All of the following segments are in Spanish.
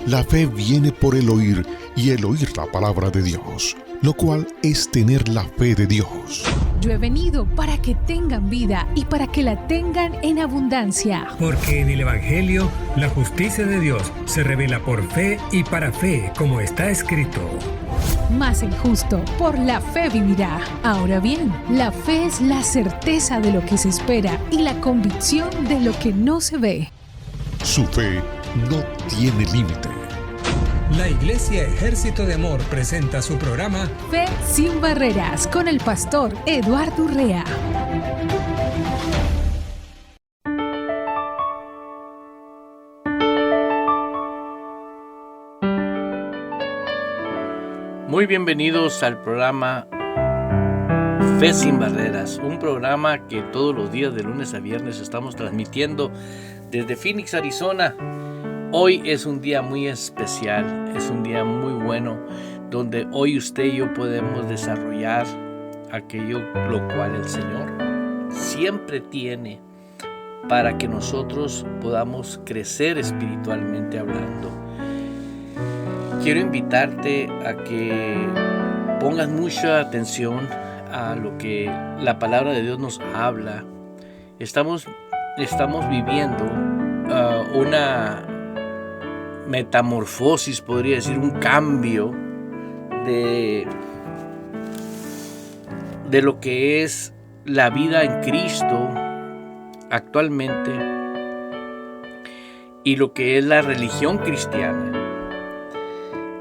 La fe viene por el oír y el oír la palabra de Dios, lo cual es tener la fe de Dios. Yo he venido para que tengan vida y para que la tengan en abundancia. Porque en el Evangelio la justicia de Dios se revela por fe y para fe, como está escrito. Mas el justo por la fe vivirá. Ahora bien, la fe es la certeza de lo que se espera y la convicción de lo que no se ve. Su fe no tiene límite. La Iglesia Ejército de Amor presenta su programa Fe sin Barreras con el pastor Eduardo Urrea. Muy bienvenidos al programa Fe sin Barreras, un programa que todos los días de lunes a viernes estamos transmitiendo desde Phoenix, Arizona. Hoy es un día muy especial, es un día muy bueno, donde hoy usted y yo podemos desarrollar aquello lo cual el Señor siempre tiene para que nosotros podamos crecer espiritualmente hablando. Quiero invitarte a que pongas mucha atención a lo que la palabra de Dios nos habla. Estamos viviendo una metamorfosis, podría decir, un cambio de lo que es la vida en Cristo actualmente y lo que es la religión cristiana.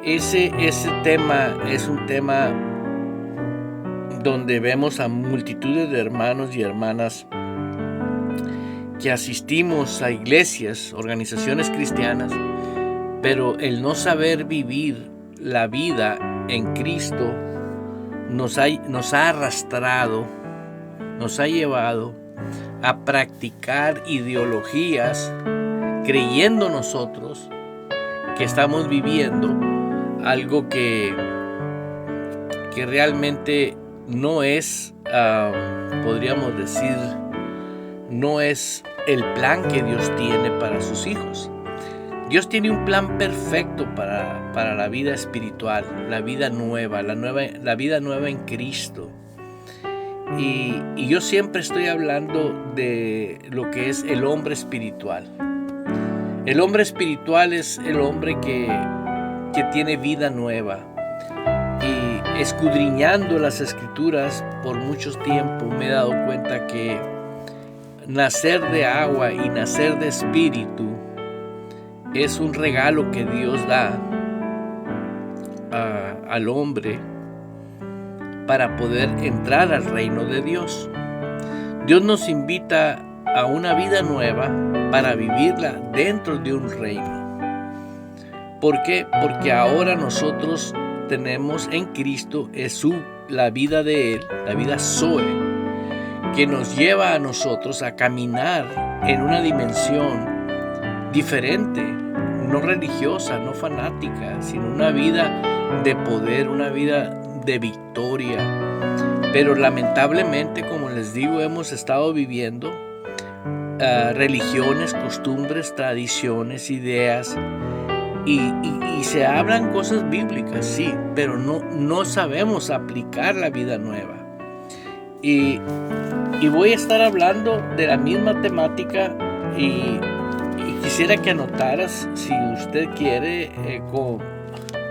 Ese tema es un tema donde vemos a multitudes de hermanos y hermanas que asistimos a iglesias, organizaciones cristianas, pero el no saber vivir la vida en Cristo nos ha arrastrado, nos ha llevado a practicar ideologías creyendo nosotros que estamos viviendo algo que realmente no es, podríamos decir, no es el plan que Dios tiene para sus hijos. Dios tiene un plan perfecto para la vida espiritual, la vida nueva, la vida nueva en Cristo. Y yo siempre estoy hablando de lo que es el hombre espiritual. El hombre espiritual es el hombre que tiene vida nueva. Y escudriñando las Escrituras por mucho tiempo me he dado cuenta que nacer de agua y nacer de espíritu es un regalo que Dios da al hombre para poder entrar al reino de Dios. Dios nos invita a una vida nueva para vivirla dentro de un reino. ¿Por qué? Porque ahora nosotros tenemos en Cristo la vida de Él, la vida Zoe, que nos lleva a nosotros a caminar en una dimensión diferente, no religiosa, no fanática, sino una vida de poder, una vida de victoria. Pero lamentablemente, como les digo, hemos estado viviendo religiones, costumbres, tradiciones, ideas, y se hablan cosas bíblicas, sí, pero no sabemos aplicar la vida nueva. Y voy a estar hablando de la misma temática y quisiera que anotaras, si usted quiere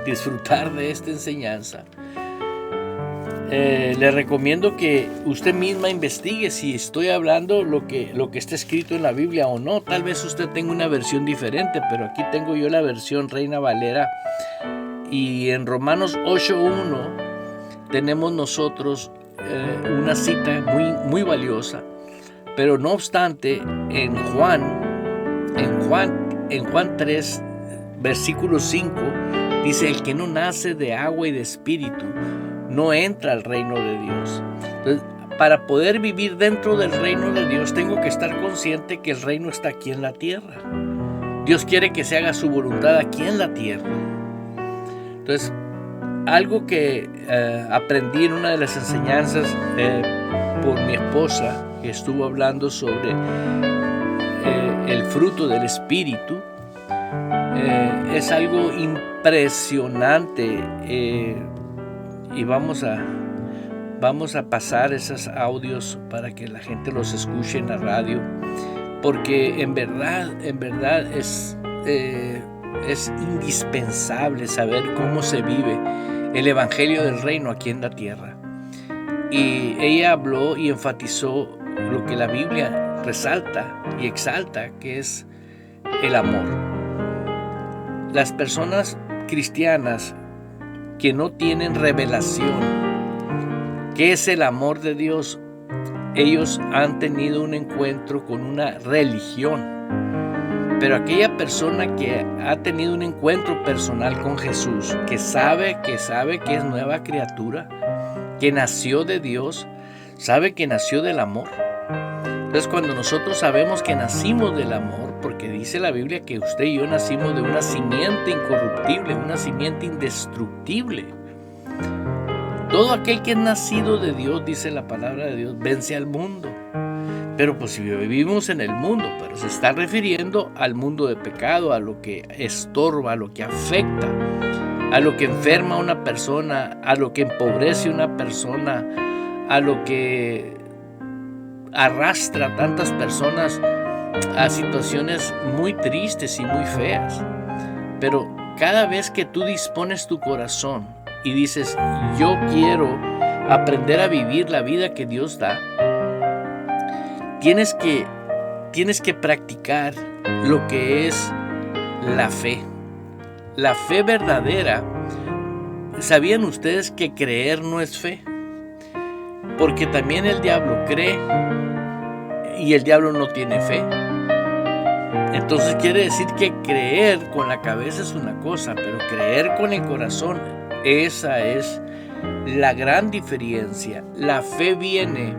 disfrutar de esta enseñanza. Le recomiendo que usted misma investigue si estoy hablando lo que está escrito en la Biblia o no. Tal vez usted tenga una versión diferente, pero aquí tengo yo la versión Reina Valera. Y en Romanos 8:1 tenemos nosotros una cita muy, muy valiosa. Pero no obstante, en Juan 3, versículo 5, dice: el que no nace de agua y de espíritu no entra al reino de Dios. Entonces, para poder vivir dentro del reino de Dios, tengo que estar consciente que el reino está aquí en la tierra. Dios quiere que se haga su voluntad aquí en la tierra. Entonces, algo que aprendí en una de las enseñanzas por mi esposa, que estuvo hablando sobre el fruto del Espíritu, es algo impresionante, y vamos a pasar esos audios para que la gente los escuche en la radio, porque en verdad es indispensable saber cómo se vive el Evangelio del Reino aquí en la tierra. Y ella habló y enfatizó lo que la Biblia resalta y exalta, que es el amor. Las personas cristianas que no tienen revelación, ¿qué es el amor de Dios? Ellos han tenido un encuentro con una religión. Pero aquella persona que ha tenido un encuentro personal con Jesús, que sabe que es nueva criatura, que nació de Dios, sabe que nació del amor. Entonces, cuando nosotros sabemos que nacimos del amor, porque dice la Biblia que usted y yo nacimos de una simiente incorruptible, una simiente indestructible. Todo aquel que es nacido de Dios, dice la palabra de Dios, vence al mundo. Pero pues si vivimos en el mundo, pero se está refiriendo al mundo de pecado, a lo que estorba, a lo que afecta, a lo que enferma a una persona, a lo que empobrece a una persona, a lo que arrastra a tantas personas a situaciones muy tristes y muy feas. Pero cada vez que tú dispones tu corazón y dices, yo quiero aprender a vivir la vida que Dios da, tienes que practicar lo que es la fe. La fe verdadera. ¿Sabían ustedes que creer no es fe? Porque también el diablo cree y el diablo no tiene fe. Entonces quiere decir que creer con la cabeza es una cosa, pero creer con el corazón, esa es la gran diferencia. La fe viene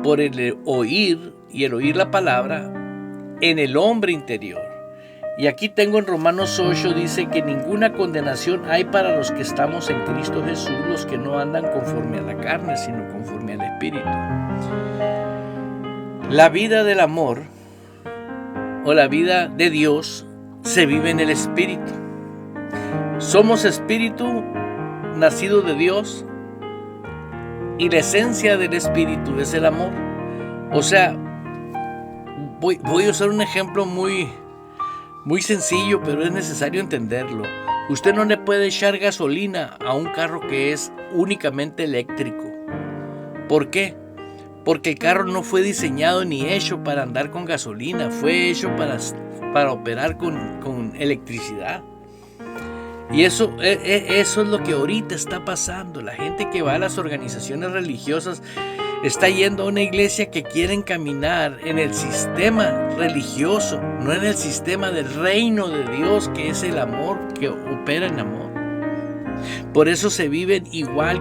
por el oír, y el oír la palabra en el hombre interior. Y aquí tengo en Romanos 8, dice que ninguna condenación hay para los que estamos en Cristo Jesús, los que no andan conforme a la carne, sino conforme al Espíritu. La vida del amor o la vida de Dios se vive en el Espíritu. Somos espíritu nacido de Dios, y la esencia del Espíritu es el amor. O sea, voy a usar un ejemplo muy sencillo, pero es necesario entenderlo. Usted no le puede echar gasolina a un carro que es únicamente eléctrico. ¿Por qué? Porque el carro no fue diseñado ni hecho para andar con gasolina, fue hecho para operar con electricidad. Y eso es lo que ahorita está pasando. La gente que va a las organizaciones religiosas está yendo a una iglesia que quieren caminar en el sistema religioso, no en el sistema del reino de Dios, que es el amor, que opera en amor. Por eso se viven igual,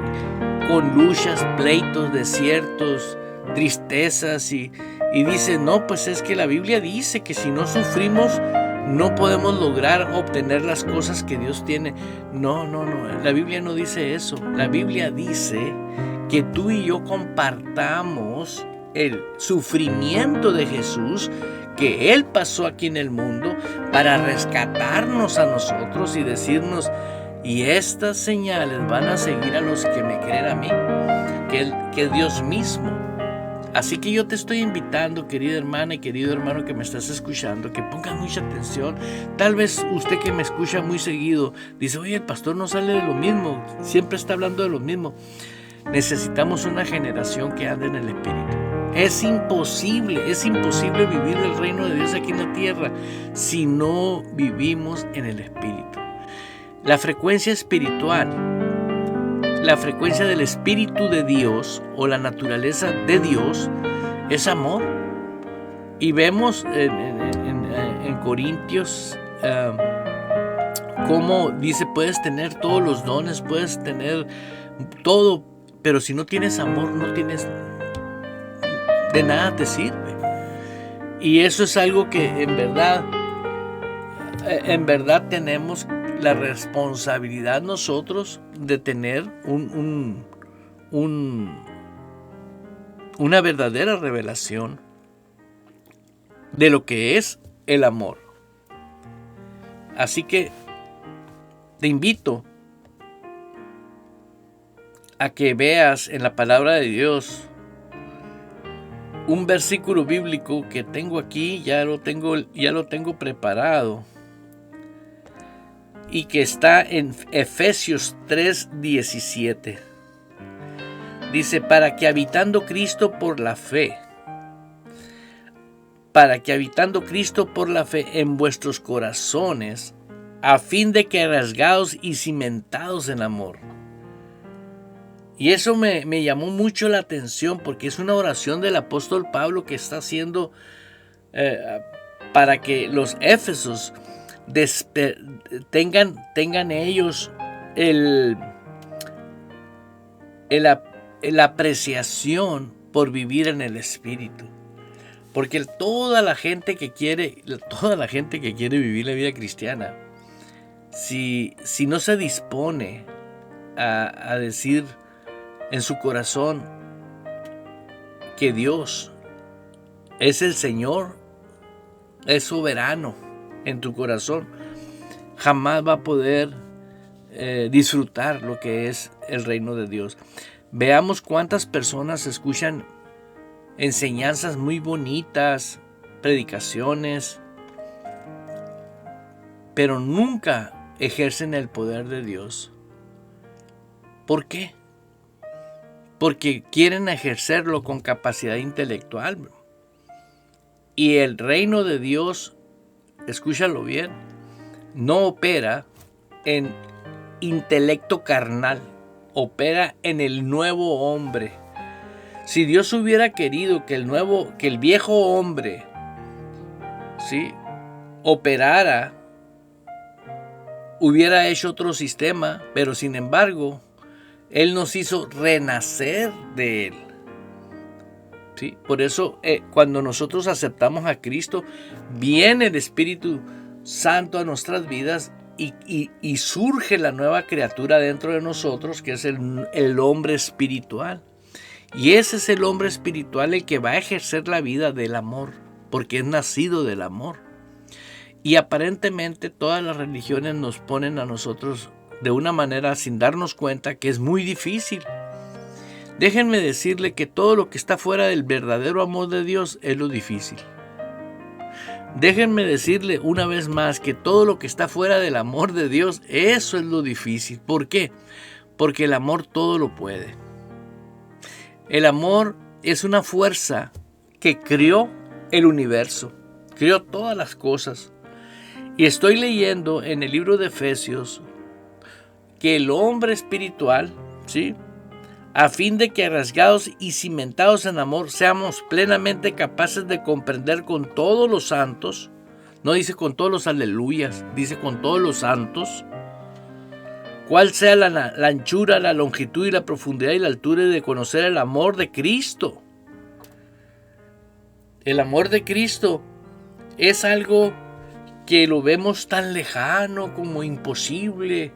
con luchas, pleitos, desiertos, tristezas, y dicen, no, pues es que la Biblia dice que si no sufrimos no podemos lograr obtener las cosas que Dios tiene. No, la Biblia no dice eso. La Biblia dice que tú y yo compartamos el sufrimiento de Jesús, que Él pasó aquí en el mundo para rescatarnos a nosotros y decirnos, y estas señales van a seguir a los que me creen a mí, que es Dios mismo. Así que yo te estoy invitando, querida hermana y querido hermano que me estás escuchando, que pongas mucha atención. Tal vez usted que me escucha muy seguido dice, oye, el pastor no sale de lo mismo, siempre está hablando de lo mismo. Necesitamos una generación que ande en el Espíritu. Es imposible vivir el reino de Dios aquí en la tierra si no vivimos en el Espíritu. La frecuencia espiritual, la frecuencia del Espíritu de Dios o la naturaleza de Dios es amor. Y vemos en Corintios cómo dice, puedes tener todos los dones, puedes tener todo, pero si no tienes amor, no tienes, de nada te sirve. Y eso es algo que en verdad tenemos la responsabilidad nosotros de tener una verdadera revelación de lo que es el amor. Así que te invito a que veas en la palabra de Dios un versículo bíblico que tengo aquí, ya lo tengo preparado, y que está en Efesios 3:17. Dice, para que habitando Cristo por la fe en vuestros corazones, a fin de que rasgados y cimentados en amor. Y eso me llamó mucho la atención, porque es una oración del apóstol Pablo que está haciendo para que los éfesos tengan ellos la apreciación por vivir en el Espíritu. Porque toda la gente que quiere vivir la vida cristiana, si no se dispone a decir en su corazón que Dios es el Señor, es soberano en tu corazón, jamás va a poder disfrutar lo que es el reino de Dios. Veamos cuántas personas escuchan enseñanzas muy bonitas, predicaciones, pero nunca ejercen el poder de Dios. ¿Por qué? Porque quieren ejercerlo con capacidad intelectual. Y el reino de Dios, escúchalo bien, no opera en intelecto carnal, opera en el nuevo hombre. Si Dios hubiera querido que el viejo hombre, ¿sí?, operara, hubiera hecho otro sistema, pero sin embargo, Él nos hizo renacer de Él. ¿Sí? Por eso, cuando nosotros aceptamos a Cristo, viene el Espíritu Santo a nuestras vidas y surge la nueva criatura dentro de nosotros, que es el hombre espiritual. Y ese es el hombre espiritual el que va a ejercer la vida del amor, porque es nacido del amor. Y aparentemente todas las religiones nos ponen a nosotros de una manera sin darnos cuenta que es muy difícil. Déjenme decirle que todo lo que está fuera del verdadero amor de Dios es lo difícil. Déjenme decirle una vez más que todo lo que está fuera del amor de Dios, eso es lo difícil. ¿Por qué? Porque el amor todo lo puede. El amor es una fuerza que creó el universo, creó todas las cosas. Y estoy leyendo en el libro de Efesios que el hombre espiritual, ¿sí?, a fin de que rasgados y cimentados en amor seamos plenamente capaces de comprender con todos los santos, no dice con todos los aleluyas, dice con todos los santos, cuál sea la anchura, la longitud y la profundidad y la altura, y de conocer el amor de Cristo. El amor de Cristo es algo que lo vemos tan lejano como imposible.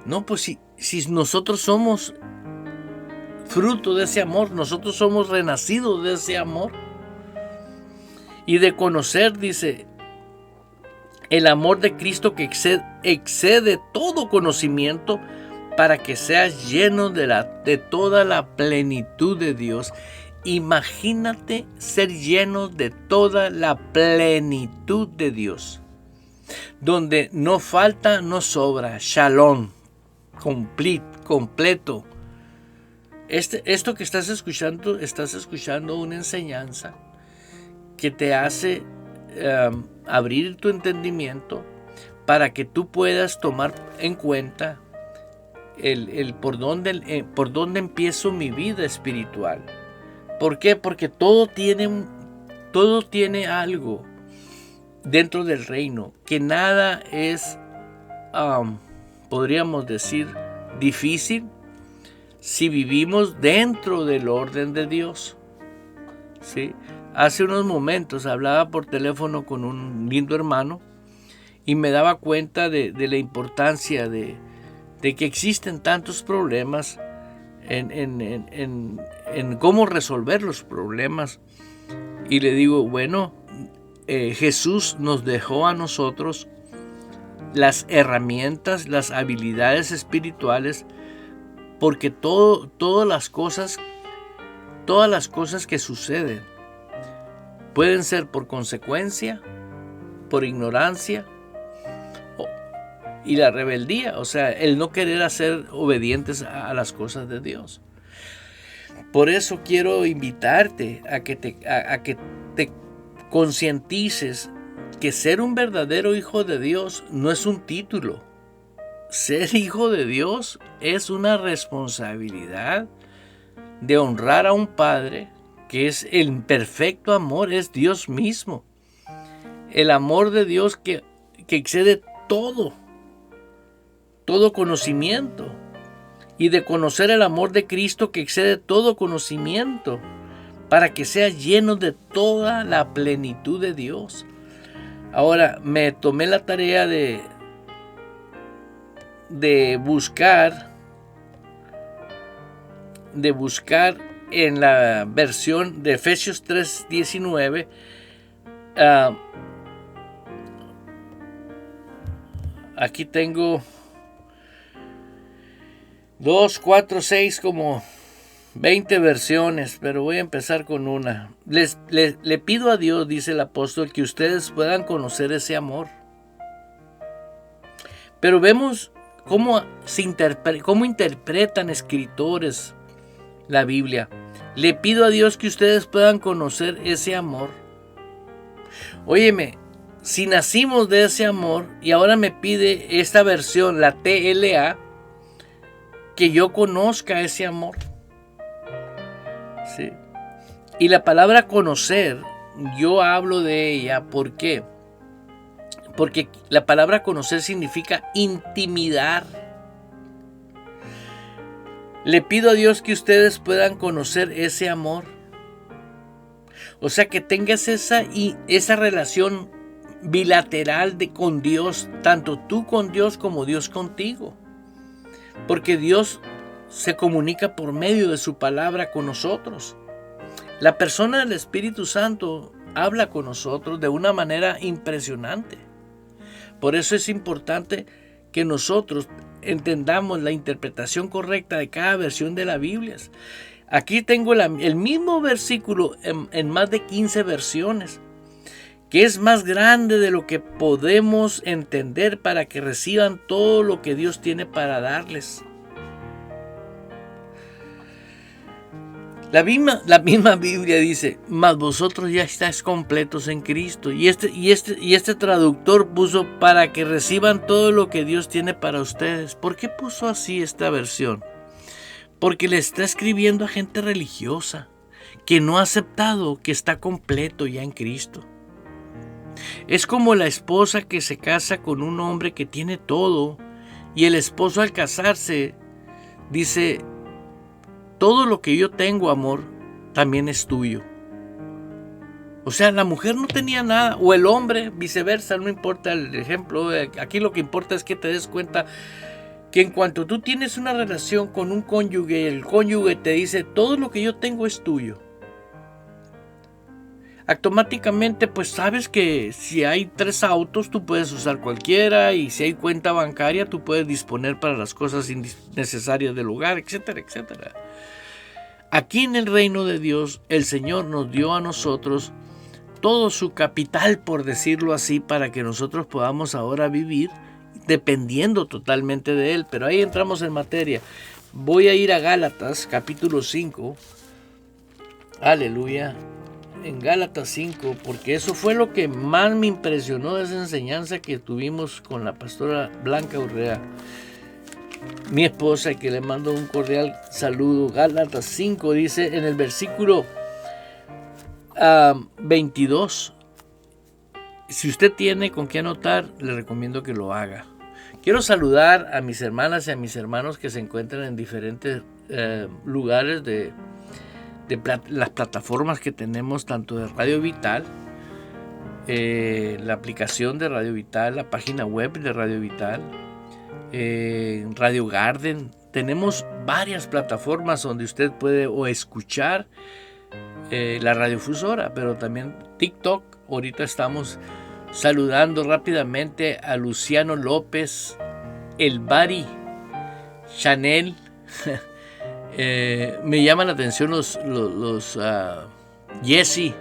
No, pues si nosotros somos fruto de ese amor, nosotros somos renacidos de ese amor. Y de conocer, dice, el amor de Cristo que excede todo conocimiento, para que seas lleno de toda la plenitud de Dios. Imagínate ser lleno de toda la plenitud de Dios, donde no falta, no sobra, shalom, completo. Esto que estás escuchando una enseñanza que te hace abrir tu entendimiento para que tú puedas tomar en cuenta por dónde empiezo mi vida espiritual. ¿Por qué? Porque todo tiene algo dentro del reino, que nada es, podríamos decir, difícil si vivimos dentro del orden de Dios. ¿Sí? Hace unos momentos hablaba por teléfono con un lindo hermano y me daba cuenta de la importancia de que existen tantos problemas en cómo resolver los problemas. Y le digo, bueno, Jesús nos dejó a nosotros las herramientas, las habilidades espirituales, porque todas las cosas que suceden pueden ser por consecuencia, por ignorancia y la rebeldía, o sea, el no querer ser obedientes a las cosas de Dios. Por eso quiero invitarte a que te concientices que ser un verdadero hijo de Dios no es un título. Ser hijo de Dios es una responsabilidad de honrar a un Padre que es el perfecto amor, es Dios mismo. El amor de Dios que excede todo conocimiento. Y de conocer el amor de Cristo que excede todo conocimiento, para que seas lleno de toda la plenitud de Dios. Ahora, me tomé la tarea de buscar en la versión de Efesios 3:19, aquí tengo 2, 4, 6, como 20 versiones, pero voy a empezar con una. Le pido a Dios, dice el apóstol, que ustedes puedan conocer ese amor. Pero vemos cómo interpretan escritores la Biblia. Le pido a Dios que ustedes puedan conocer ese amor. Óyeme, si nacimos de ese amor y ahora me pide esta versión, la TLA, que yo conozca ese amor. ¿Sí? Y la palabra conocer, yo hablo de ella, ¿por qué? Porque la palabra conocer significa intimidar. Le pido a Dios que ustedes puedan conocer ese amor. O sea, que tengas esa relación bilateral con Dios, tanto tú con Dios como Dios contigo. Porque Dios se comunica por medio de su palabra con nosotros. La persona del Espíritu Santo habla con nosotros de una manera impresionante. Por eso es importante que nosotros entendamos la interpretación correcta de cada versión de la Biblia. Aquí tengo el mismo versículo en más de 15 versiones, que es más grande de lo que podemos entender para que reciban todo lo que Dios tiene para darles. La misma Biblia dice, mas vosotros ya estáis completos en Cristo. Y este traductor puso para que reciban todo lo que Dios tiene para ustedes. ¿Por qué puso así esta versión? Porque le está escribiendo a gente religiosa que no ha aceptado que está completo ya en Cristo. Es como la esposa que se casa con un hombre que tiene todo, y el esposo al casarse dice, todo lo que yo tengo, amor, también es tuyo. O sea, la mujer no tenía nada, o el hombre, viceversa, no importa el ejemplo. Aquí lo que importa es que te des cuenta que en cuanto tú tienes una relación con un cónyuge, el cónyuge te dice, todo lo que yo tengo es tuyo. Automáticamente pues sabes que si hay 3 autos tú puedes usar cualquiera, y si hay cuenta bancaria tú puedes disponer para las cosas necesarias del hogar, etcétera, etcétera. Aquí en el reino de Dios el Señor nos dio a nosotros todo su capital, por decirlo así, para que nosotros podamos ahora vivir dependiendo totalmente de Él. Pero ahí entramos en materia. Voy a ir a Gálatas capítulo 5. Aleluya. En Gálatas 5, porque eso fue lo que más me impresionó de esa enseñanza que tuvimos con la pastora Blanca Urrea, mi esposa, que le mando un cordial saludo. Gálatas 5 dice en el versículo 22. Si usted tiene con qué anotar, le recomiendo que lo haga. Quiero saludar a mis hermanas y a mis hermanos que se encuentran en diferentes lugares de las plataformas que tenemos, tanto de Radio Vital, la aplicación de Radio Vital, la página web de Radio Vital, Radio Garden. Tenemos varias plataformas donde usted puede o escuchar la radiofusora, pero también TikTok. Ahorita estamos saludando rápidamente a Luciano López, el Bari, Chanel. Me llaman la atención los Jesse,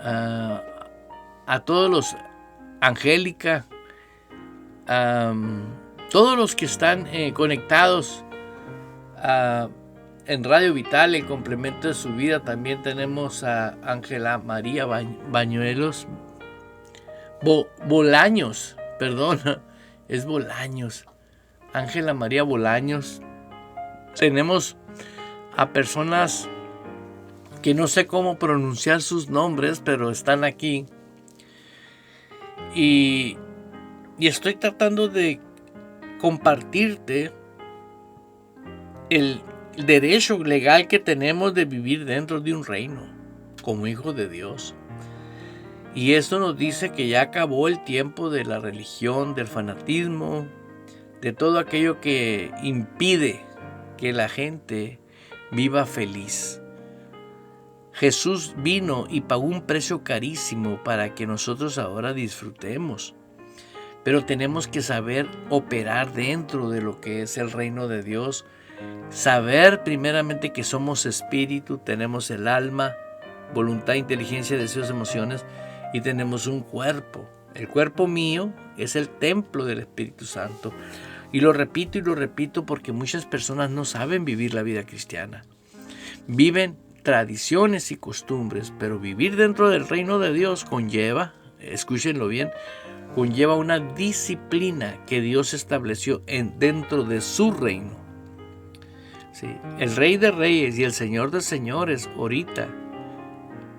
a todos los Angélica, todos los que están conectados en Radio Vital, el complemento de su vida. También tenemos a Ángela María Bañuelos, Bolaños, perdón, es Bolaños, Ángela María Bolaños. Tenemos a personas que no sé cómo pronunciar sus nombres, pero están aquí. Y estoy tratando de compartirte el derecho legal que tenemos de vivir dentro de un reino como hijos de Dios. Y esto nos dice que ya acabó el tiempo de la religión, del fanatismo, de todo aquello que impide que la gente viva feliz. Jesús vino y pagó un precio carísimo para que nosotros ahora disfrutemos. Pero tenemos que saber operar dentro de lo que es el reino de Dios. Saber primeramente que somos espíritu, tenemos el alma, voluntad, inteligencia, deseos, emociones, y tenemos un cuerpo. El cuerpo mío es el templo del Espíritu Santo. Y lo repito porque muchas personas no saben vivir la vida cristiana. Viven tradiciones y costumbres, pero vivir dentro del reino de Dios conlleva, escúchenlo bien, conlleva una disciplina que Dios estableció dentro de su reino. Sí, el Rey de Reyes y el Señor de Señores ahorita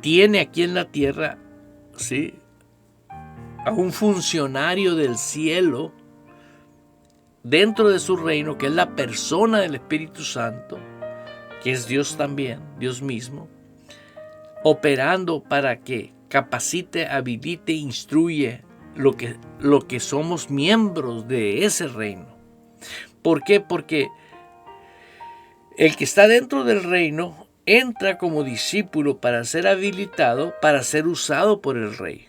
tiene aquí en la tierra, sí, a un funcionario del cielo dentro de su reino, que es la persona del Espíritu Santo, que es Dios también, Dios mismo, operando para que capacite, habilite, instruye lo que somos miembros de ese reino. ¿Por qué? Porque el que está dentro del reino entra como discípulo para ser habilitado, para ser usado por el rey.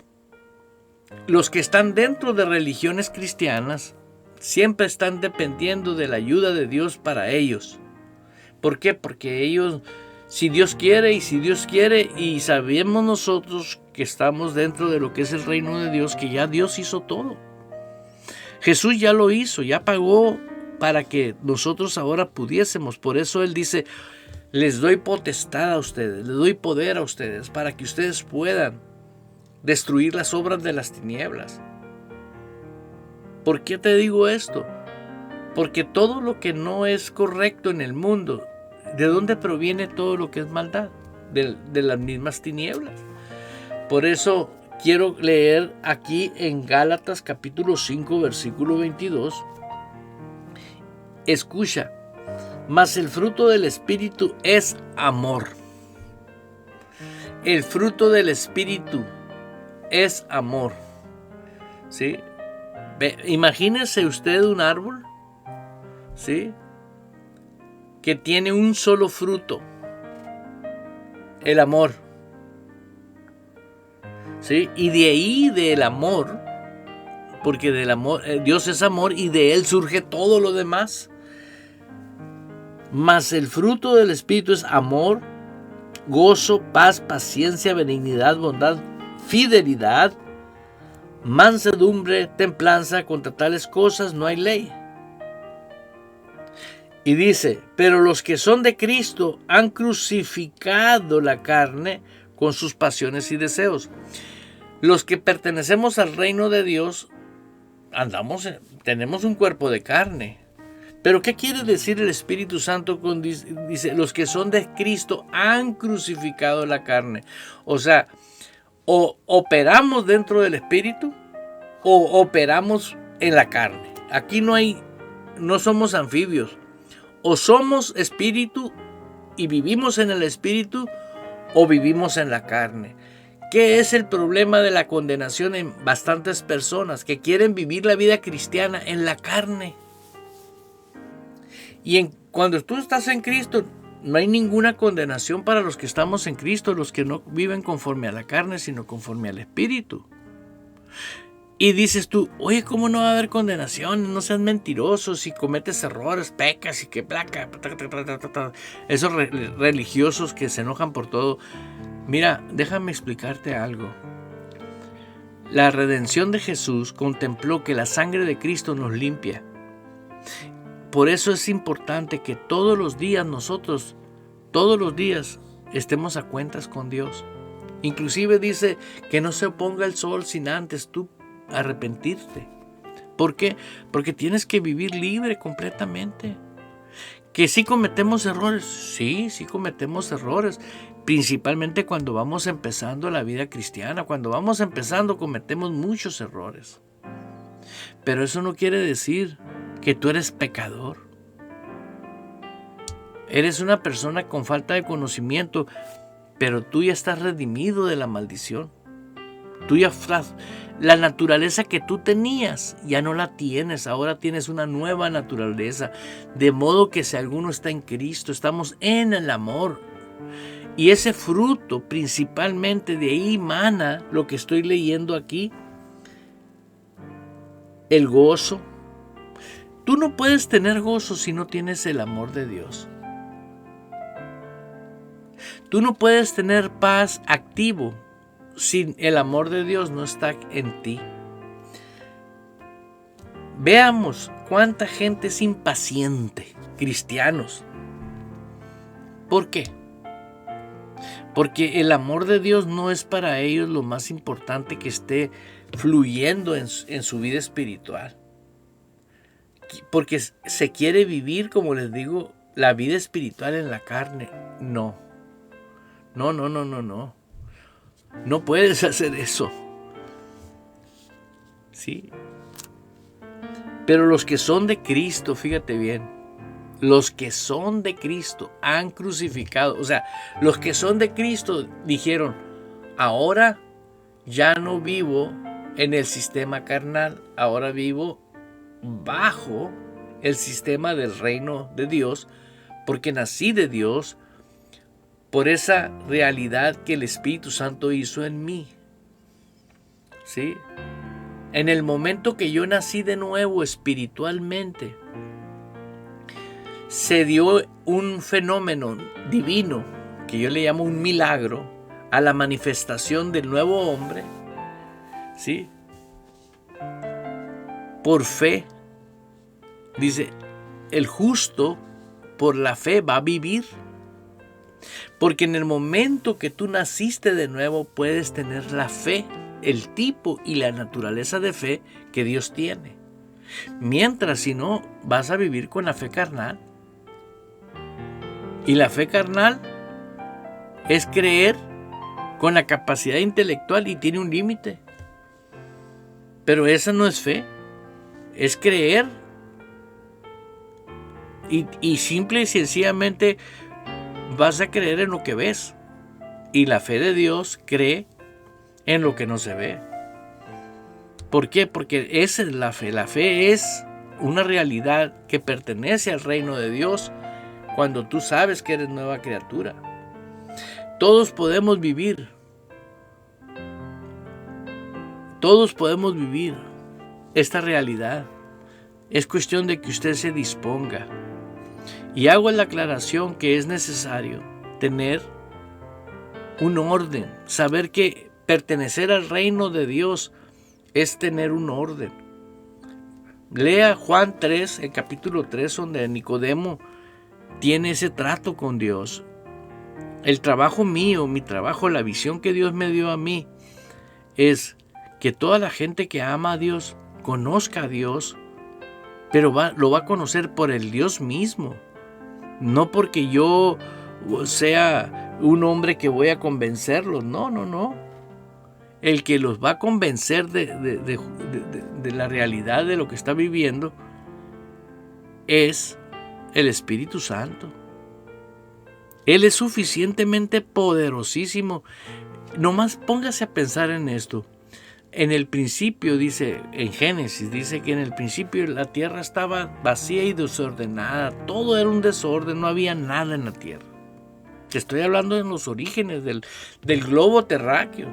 Los que están dentro de religiones cristianas siempre están dependiendo de la ayuda de Dios para ellos. ¿Por qué? Porque ellos, si Dios quiere y sabemos nosotros que estamos dentro de lo que es el reino de Dios, que ya Dios hizo todo. Jesús ya lo hizo, ya pagó para que nosotros ahora pudiésemos. Por eso Él dice, les doy potestad a ustedes, les doy poder a ustedes, para que ustedes puedan destruir las obras de las tinieblas. ¿Por qué te digo esto? Porque todo lo que no es correcto en el mundo, ¿de dónde proviene todo lo que es maldad? De las mismas tinieblas. Por eso quiero leer aquí en Gálatas capítulo 5, versículo 22. Escucha, mas el fruto del Espíritu es amor. El fruto del Espíritu es amor. ¿Sí? Imagínese usted un árbol, ¿sí?, que tiene un solo fruto, el amor. ¿Sí? Y de ahí, del amor, porque del amor, Dios es amor y de Él surge todo lo demás. Mas el fruto del Espíritu es amor, gozo, paz, paciencia, benignidad, bondad, fidelidad, mansedumbre, templanza. Contra tales cosas no hay ley. Y dice, pero los que son de Cristo han crucificado la carne con sus pasiones y deseos. Los que pertenecemos al reino de Dios tenemos un cuerpo de carne. Pero ¿qué quiere decir el Espíritu Santo cuando dice, los que son de Cristo han crucificado la carne? O sea, o operamos dentro del Espíritu o operamos en la carne. Aquí no somos anfibios. O somos espíritu y vivimos en el espíritu, o vivimos en la carne. ¿Qué es el problema de la condenación en bastantes personas que quieren vivir la vida cristiana en la carne? Y cuando tú estás en Cristo, no hay ninguna condenación para los que estamos en Cristo, los que no viven conforme a la carne, sino conforme al Espíritu. Y dices tú, oye, ¿cómo no va a haber condenación? No seas mentiroso, si cometes errores, pecas y que placa. Esos religiosos que se enojan por todo. Mira, déjame explicarte algo. La redención de Jesús contempló que la sangre de Cristo nos limpia. Por eso es importante que todos los días nosotros, estemos a cuentas con Dios. Inclusive dice que no se oponga el sol sin antes tú arrepentirte. ¿Por qué? Porque tienes que vivir libre completamente. ¿Que sí cometemos errores? Sí cometemos errores. Principalmente cuando vamos empezando la vida cristiana. Cuando vamos empezando cometemos muchos errores. Pero eso no quiere decir que tú eres pecador. Eres una persona con falta de conocimiento, pero tú ya estás redimido de la maldición. Tú ya la naturaleza que tú tenías, ya no la tienes. Ahora tienes una nueva naturaleza. De modo que si alguno está en Cristo, estamos en el amor. Y ese fruto, principalmente de ahí emana lo que estoy leyendo aquí. El gozo. Tú no puedes tener gozo si no tienes el amor de Dios. Tú no puedes tener paz activo si el amor de Dios no está en ti. Veamos cuánta gente es impaciente, cristianos. ¿Por qué? Porque el amor de Dios no es para ellos lo más importante que esté fluyendo en su vida espiritual. Porque se quiere vivir, como les digo, la vida espiritual en la carne. No. No puedes hacer eso. ¿Sí? Pero los que son de Cristo, fíjate bien, los que son de Cristo han crucificado. O sea, los que son de Cristo dijeron, ahora ya no vivo en el sistema carnal, ahora vivo bajo el sistema del reino de Dios, porque nací de Dios por esa realidad que el Espíritu Santo hizo en mí. ¿Sí? En el momento que yo nací de nuevo espiritualmente, se dio un fenómeno divino, que yo le llamo un milagro, a la manifestación del nuevo hombre. ¿Sí? Por fe. Dice, el justo por la fe va a vivir. Porque en el momento que tú naciste de nuevo puedes tener la fe, el tipo y la naturaleza de fe que Dios tiene. Mientras si no, vas a vivir con la fe carnal. Y la fe carnal es creer con la capacidad intelectual y tiene un límite. Pero esa no es fe, es creer. Y simple y sencillamente vas a creer en lo que ves. Y la fe de Dios cree en lo que no se ve. ¿Por qué? Porque esa es la fe. La fe es una realidad que pertenece al reino de Dios cuando tú sabes que eres nueva criatura. Todos podemos vivir. Todos podemos vivir esta realidad. Es cuestión de que usted se disponga. Y hago la aclaración que es necesario tener un orden. Saber que pertenecer al reino de Dios es tener un orden. Lea Juan 3, el capítulo 3, donde Nicodemo tiene ese trato con Dios. El trabajo mío, mi trabajo, la visión que Dios me dio a mí es que toda la gente que ama a Dios conozca a Dios, pero lo va a conocer por el Dios mismo. No porque yo sea un hombre que voy a convencerlos. No. El que los va a convencer de la realidad de lo que está viviendo es el Espíritu Santo. Él es suficientemente poderosísimo. Nomás póngase a pensar en esto. En el principio, dice, en Génesis, dice que en el principio la tierra estaba vacía y desordenada. Todo era un desorden, no había nada en la tierra. Te estoy hablando de los orígenes del globo terráqueo,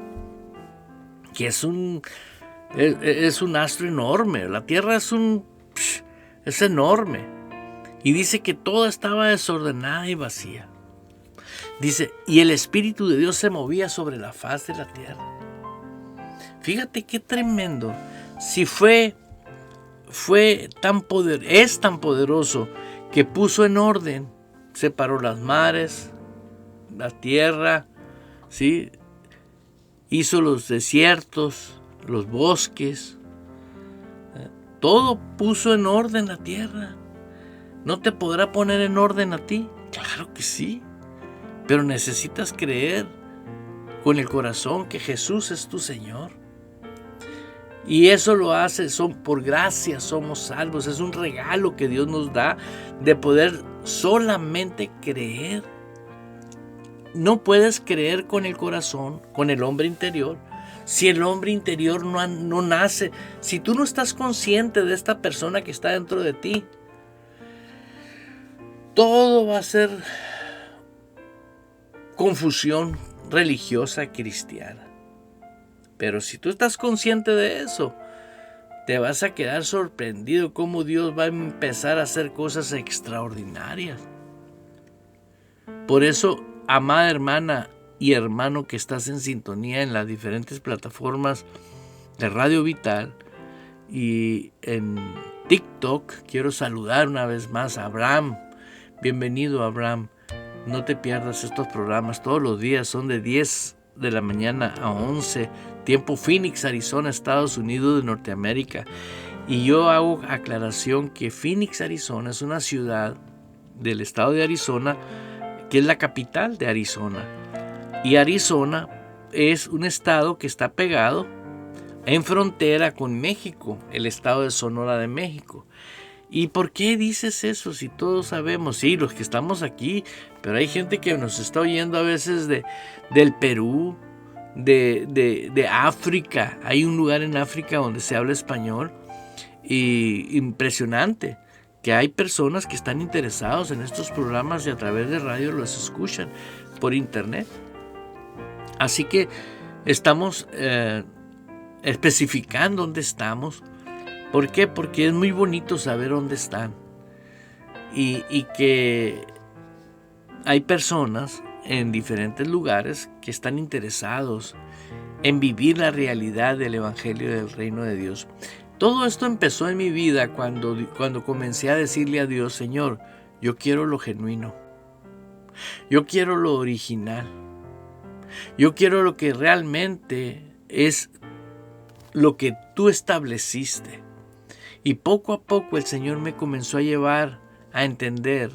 que es es un astro enorme. La tierra es enorme. Y dice que toda estaba desordenada y vacía. Dice, y el Espíritu de Dios se movía sobre la faz de la tierra. Fíjate qué tremendo. Si es tan poderoso que puso en orden, separó las mares, la tierra, ¿sí? Hizo los desiertos, los bosques, todo puso en orden la tierra. ¿No te podrá poner en orden a ti? Claro que sí, pero necesitas creer con el corazón que Jesús es tu Señor. Y eso lo hace, por gracia somos salvos. Es un regalo que Dios nos da de poder solamente creer. No puedes creer con el corazón, con el hombre interior, si el hombre interior no nace. Si tú no estás consciente de esta persona que está dentro de ti, todo va a ser confusión religiosa cristiana. Pero si tú estás consciente de eso, te vas a quedar sorprendido cómo Dios va a empezar a hacer cosas extraordinarias. Por eso, amada hermana y hermano que estás en sintonía en las diferentes plataformas de Radio Vital y en TikTok, quiero saludar una vez más a Abraham. Bienvenido, Abraham. No te pierdas estos programas. Todos los días son de 10 de la mañana a 11, tiempo Phoenix, Arizona, Estados Unidos de Norteamérica. Y yo hago aclaración que Phoenix, Arizona es una ciudad del estado de Arizona que es la capital de Arizona. Y Arizona es un estado que está pegado en frontera con México, el estado de Sonora de México. ¿Y por qué dices eso si todos sabemos? Sí, los que estamos aquí, pero hay gente que nos está oyendo a veces del Perú, de África. Hay un lugar en África donde se habla español y impresionante que hay personas que están interesados en estos programas y a través de radio los escuchan por internet. Así que estamos especificando dónde estamos. ¿Por qué? Porque es muy bonito saber dónde están y que hay personas en diferentes lugares que están interesados en vivir la realidad del Evangelio del Reino de Dios. Todo esto empezó en mi vida cuando comencé a decirle a Dios, Señor, yo quiero lo genuino, yo quiero lo original, yo quiero lo que realmente es lo que tú estableciste. Y poco a poco el Señor me comenzó a llevar a entender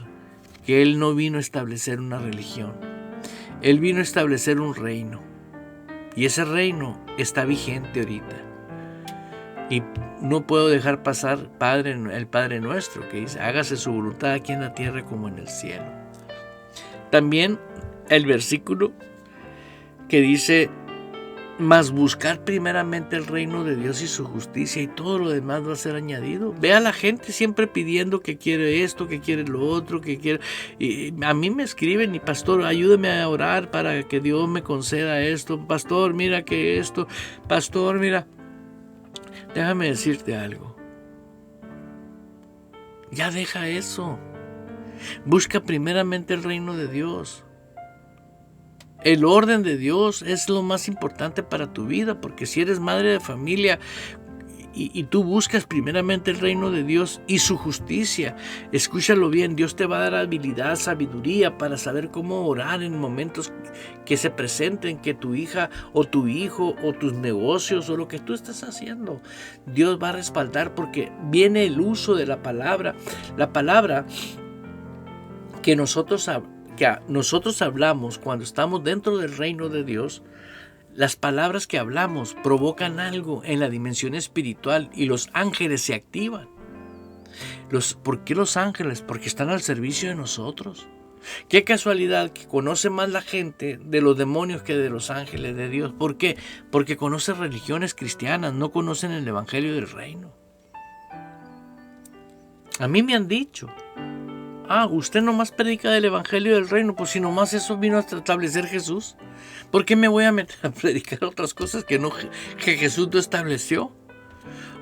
que Él no vino a establecer una religión. Él vino a establecer un reino. Y ese reino está vigente ahorita. Y no puedo dejar pasar el Padre Nuestro, que dice, hágase su voluntad aquí en la tierra como en el cielo. También el versículo que dice, mas buscar primeramente el reino de Dios y su justicia y todo lo demás va a ser añadido. Ve a la gente siempre pidiendo que quiere esto, que quiere lo otro, que quiere... Y a mí me escriben y pastor, ayúdeme a orar para que Dios me conceda esto. Pastor, mira que esto. Pastor, mira. Déjame decirte algo. Ya deja eso. Busca primeramente el reino de Dios. El orden de Dios es lo más importante para tu vida, porque si eres madre de familia y tú buscas primeramente el reino de Dios y su justicia, escúchalo bien, Dios te va a dar habilidad, sabiduría para saber cómo orar en momentos que se presenten, que tu hija o tu hijo o tus negocios o lo que tú estás haciendo, Dios va a respaldar porque viene el uso de la palabra que nosotros hablamos cuando estamos dentro del reino de Dios. Las palabras que hablamos provocan algo en la dimensión espiritual y los ángeles se activan. ¿Por qué los ángeles? Porque están al servicio de nosotros. Qué casualidad que conoce más la gente de los demonios que de los ángeles de Dios. ¿Por qué? Porque conocen religiones cristianas, no conocen el evangelio del reino. A mí me han dicho, usted nomás predica del evangelio del reino, pues si nomás eso vino a establecer Jesús, ¿por qué me voy a meter a predicar otras cosas que Jesús no estableció?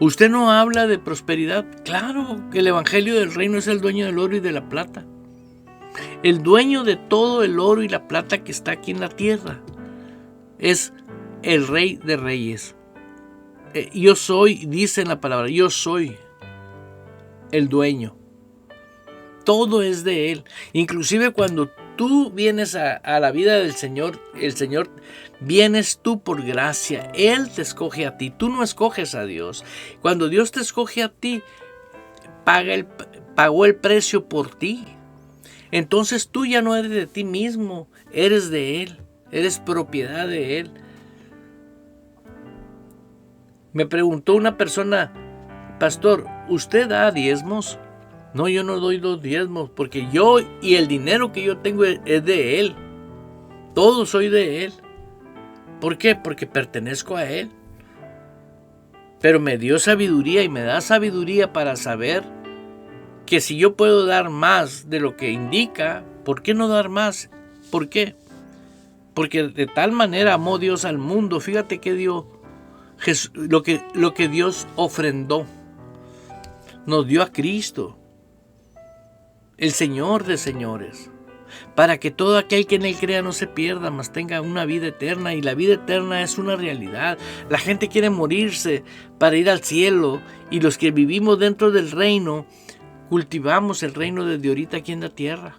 ¿Usted no habla de prosperidad? Claro que el evangelio del reino es el dueño del oro y de la plata. El dueño de todo el oro y la plata que está aquí en la tierra es el Rey de Reyes. Yo soy, dice en la palabra, yo soy el dueño. Todo es de Él. Inclusive cuando tú vienes a la vida del Señor, el Señor, vienes tú por gracia. Él te escoge a ti. Tú no escoges a Dios. Cuando Dios te escoge a ti, pagó el precio por ti. Entonces tú ya no eres de ti mismo, eres de Él. Eres propiedad de Él. Me preguntó una persona, pastor, ¿usted da diezmos? No, yo no doy los diezmos, porque yo y el dinero que yo tengo es de Él. Todo soy de Él. ¿Por qué? Porque pertenezco a Él. Pero me dio sabiduría y me da sabiduría para saber que si yo puedo dar más de lo que indica, ¿por qué no dar más? ¿Por qué? Porque de tal manera amó Dios al mundo. Fíjate que dio Jesús, lo que Dios ofrendó. Nos dio a Cristo, el Señor de señores, para que todo aquel que en Él crea no se pierda, mas tenga una vida eterna. Y la vida eterna es una realidad. La gente quiere morirse para ir al cielo, y los que vivimos dentro del reino cultivamos el reino desde ahorita aquí en la tierra.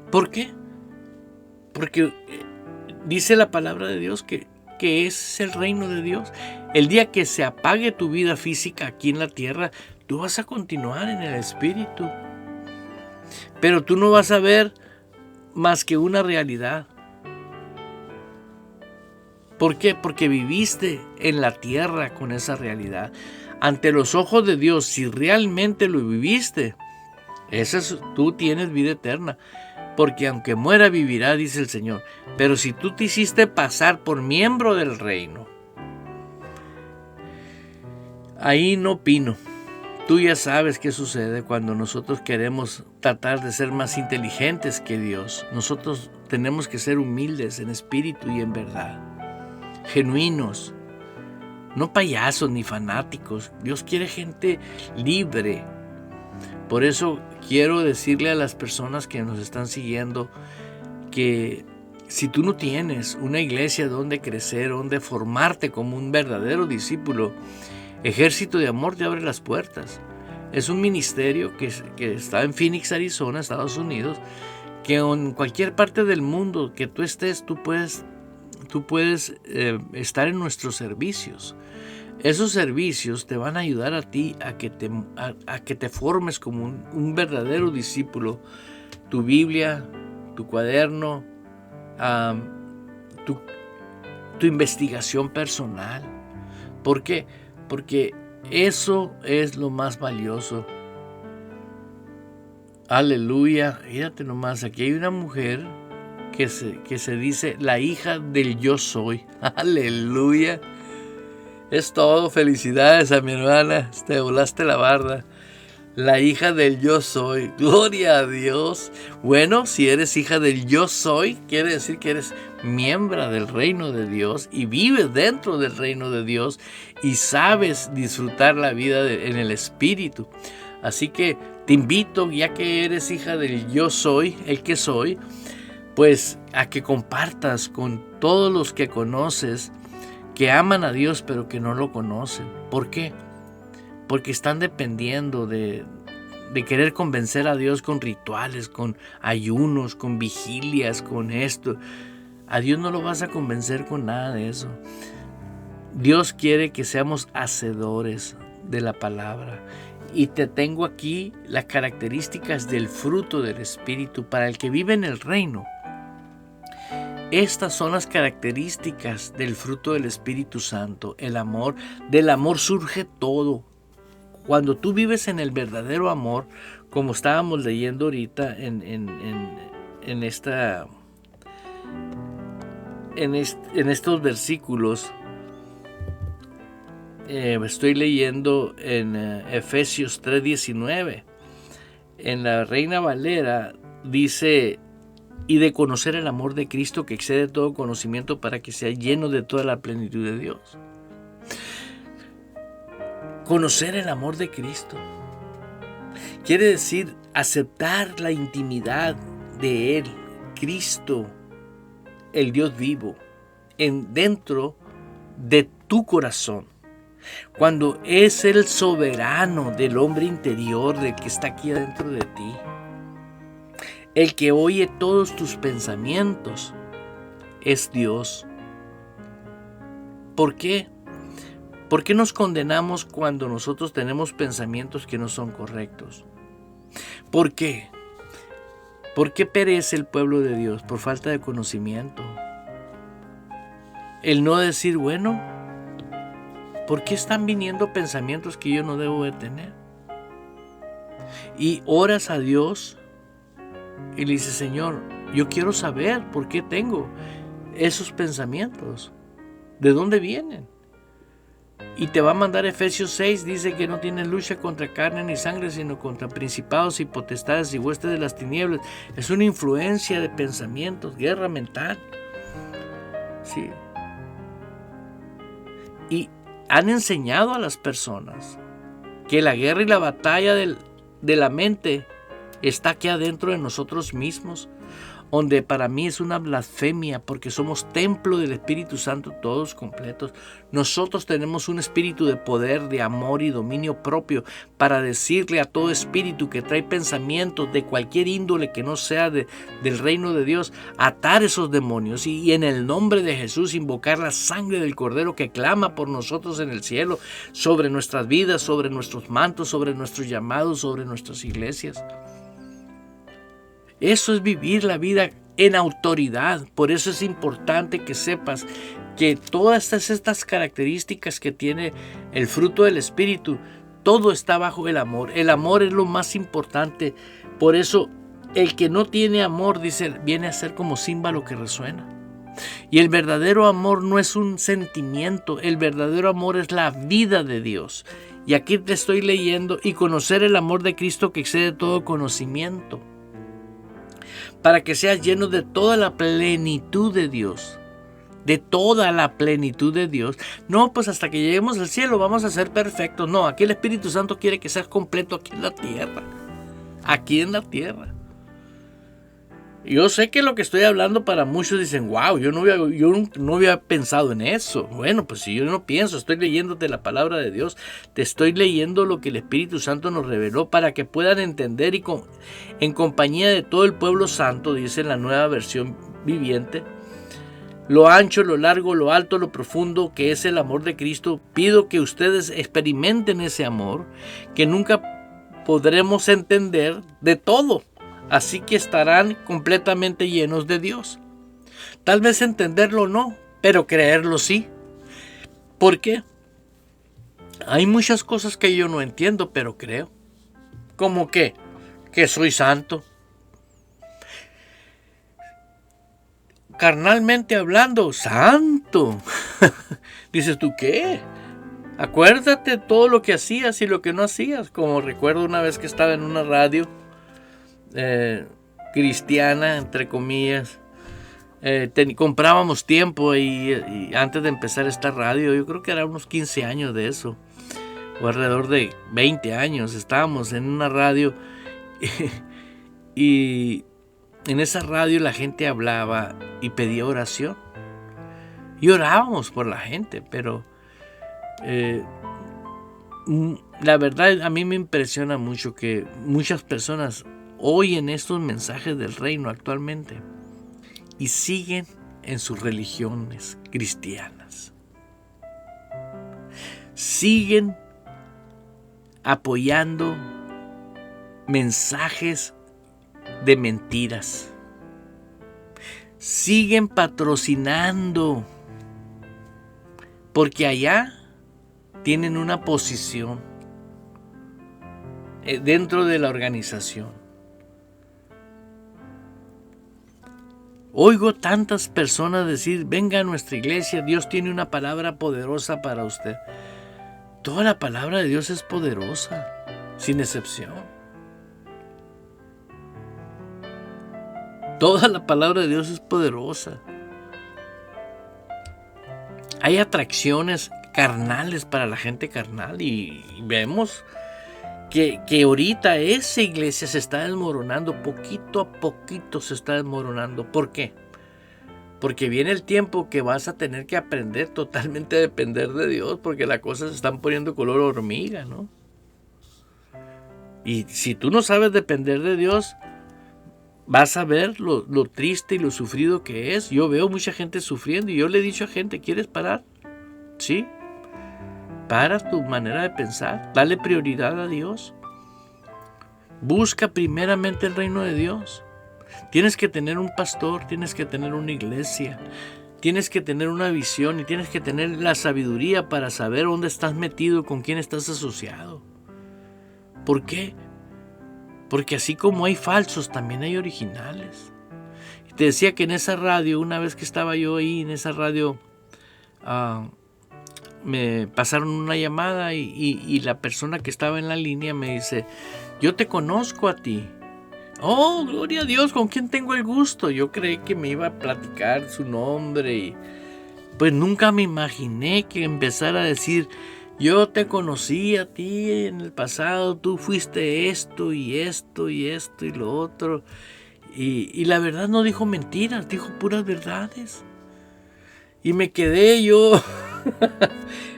¿Por qué? Porque dice la palabra de Dios que es el reino de Dios. El día que se apague tu vida física aquí en la tierra, tú vas a continuar en el Espíritu. Pero tú no vas a ver más que una realidad. ¿Por qué? Porque viviste en la tierra con esa realidad. Ante los ojos de Dios, si realmente lo viviste, tú tienes vida eterna. Porque aunque muera vivirá, dice el Señor. Pero si tú te hiciste pasar por miembro del reino, ahí no opino. Tú ya sabes qué sucede cuando nosotros queremos tratar de ser más inteligentes que Dios. Nosotros tenemos que ser humildes en espíritu y en verdad. Genuinos. No payasos ni fanáticos. Dios quiere gente libre. Por eso quiero decirle a las personas que nos están siguiendo que si tú no tienes una iglesia donde crecer, donde formarte como un verdadero discípulo, Ejército de Amor te abre las puertas. Es un ministerio que está en Phoenix, Arizona, Estados Unidos, que en cualquier parte del mundo que tú estés, tú puedes estar en nuestros servicios. Esos servicios te van a ayudar a ti a que te formes como un verdadero discípulo. Tu Biblia, tu cuaderno, tu investigación personal. ¿Por qué? Porque eso es lo más valioso. Aleluya. Fíjate nomás, aquí hay una mujer que se dice la hija del yo soy. Aleluya. Es todo. Felicidades a mi hermana. Te volaste la barda. La hija del yo soy. Gloria a Dios. Bueno, si eres hija del yo soy, quiere decir que eres miembro del reino de Dios y vives dentro del reino de Dios y sabes disfrutar la vida en el Espíritu. Así que te invito, ya que eres hija del yo soy, el que soy, pues a que compartas con todos los que conoces que aman a Dios pero que no lo conocen. ¿Por qué? Porque están dependiendo de querer convencer a Dios con rituales, con ayunos, con vigilias, con esto. A Dios no lo vas a convencer con nada de eso. Dios quiere que seamos hacedores de la palabra. Y te tengo aquí las características del fruto del Espíritu para el que vive en el reino. Estas son las características del fruto del Espíritu Santo, el amor. Del amor surge todo. Cuando tú vives en el verdadero amor, como estábamos leyendo ahorita en estos versículos, estoy leyendo en Efesios 3:19. En la Reina Valera dice: y de conocer el amor de Cristo que excede todo conocimiento, para que sea lleno de toda la plenitud de Dios. Conocer el amor de Cristo quiere decir aceptar la intimidad de Él, Cristo, el Dios vivo, dentro de tu corazón. Cuando es el soberano del hombre interior, del que está aquí adentro de ti, el que oye todos tus pensamientos, es Dios. ¿Por qué? ¿Por qué nos condenamos cuando nosotros tenemos pensamientos que no son correctos? ¿Por qué? ¿Por qué perece el pueblo de Dios? Por falta de conocimiento. El no decir, bueno, ¿por qué están viniendo pensamientos que yo no debo de tener? Y oras a Dios y le dices, Señor, yo quiero saber por qué tengo esos pensamientos. ¿De dónde vienen? Y te va a mandar Efesios 6, dice que no tienen lucha contra carne ni sangre, sino contra principados y potestades y huestes de las tinieblas. Es una influencia de pensamientos, guerra mental. Sí. Y han enseñado a las personas que la guerra y la batalla de la mente está aquí adentro de nosotros mismos, donde para mí es una blasfemia, porque somos templo del Espíritu Santo todos completos. Nosotros tenemos un espíritu de poder, de amor y dominio propio para decirle a todo espíritu que trae pensamientos de cualquier índole que no sea del reino de Dios, atar esos demonios y en el nombre de Jesús invocar la sangre del Cordero que clama por nosotros en el cielo, sobre nuestras vidas, sobre nuestros mantos, sobre nuestros llamados, sobre nuestras iglesias. Eso es vivir la vida en autoridad. Por eso es importante que sepas que todas estas características que tiene el fruto del Espíritu, todo está bajo el amor. El amor es lo más importante. Por eso el que no tiene amor, dice, viene a ser como címbalo que resuena. Y el verdadero amor no es un sentimiento, el verdadero amor es la vida de Dios. Y aquí te estoy leyendo, y conocer el amor de Cristo que excede todo conocimiento, para que seas lleno de toda la plenitud de Dios. De toda la plenitud de Dios. No, pues hasta que lleguemos al cielo vamos a ser perfectos. No, aquí el Espíritu Santo quiere que seas completo aquí en la tierra. Aquí en la tierra. Yo sé que lo que estoy hablando para muchos dicen, wow, yo no había pensado en eso. Bueno, pues si yo no pienso, estoy leyéndote la palabra de Dios, te estoy leyendo lo que el Espíritu Santo nos reveló para que puedan entender y en compañía de todo el pueblo santo, dice en la nueva versión viviente, lo ancho, lo largo, lo alto, lo profundo, que es el amor de Cristo. Pido que ustedes experimenten ese amor, que nunca podremos entender de todo. Así que estarán completamente llenos de Dios. Tal vez entenderlo no, pero creerlo sí. ¿Por qué? Hay muchas cosas que yo no entiendo, pero creo. ¿Cómo qué? Que soy santo. Carnalmente hablando, santo. Dices tú, ¿qué? Acuérdate todo lo que hacías y lo que no hacías. Como recuerdo una vez que estaba en una radio cristiana, entre comillas, comprábamos tiempo y antes de empezar esta radio, yo creo que era unos 15 años de eso, o alrededor de 20 años, estábamos en una radio y en esa radio la gente hablaba y pedía oración y orábamos por la gente, pero la verdad a mí me impresiona mucho que muchas personas oyen estos mensajes del reino actualmente y siguen en sus religiones cristianas. Siguen apoyando mensajes de mentiras. Siguen patrocinando porque allá tienen una posición dentro de la organización. Oigo tantas personas decir, venga a nuestra iglesia, Dios tiene una palabra poderosa para usted. Toda la palabra de Dios es poderosa, sin excepción. Toda la palabra de Dios es poderosa. Hay atracciones carnales para la gente carnal. Y vemos que ahorita esa iglesia se está desmoronando, poquito a poquito se está desmoronando. ¿Por qué? Porque viene el tiempo que vas a tener que aprender totalmente a depender de Dios, porque las cosas se están poniendo color hormiga, ¿no? Y si tú no sabes depender de Dios, vas a ver lo triste y lo sufrido que es. Yo veo mucha gente sufriendo y yo le he dicho a gente, ¿quieres parar? Sí. Para tu manera de pensar, dale prioridad a Dios. Busca primeramente el reino de Dios. Tienes que tener un pastor, tienes que tener una iglesia, tienes que tener una visión y tienes que tener la sabiduría para saber dónde estás metido, con quién estás asociado. ¿Por qué? Porque así como hay falsos, también hay originales. Y te decía que en esa radio, una vez que estaba yo ahí en esa radio, me pasaron una llamada y la persona que estaba en la línea me dice, yo te conozco a ti. Oh, gloria a Dios, ¿con quién tengo el gusto? Yo creí que me iba a platicar su nombre y pues nunca me imaginé que empezara a decir, yo te conocí a ti en el pasado, tú fuiste esto y esto y esto y lo otro. Y la verdad no dijo mentiras, dijo puras verdades. Y me quedé yo,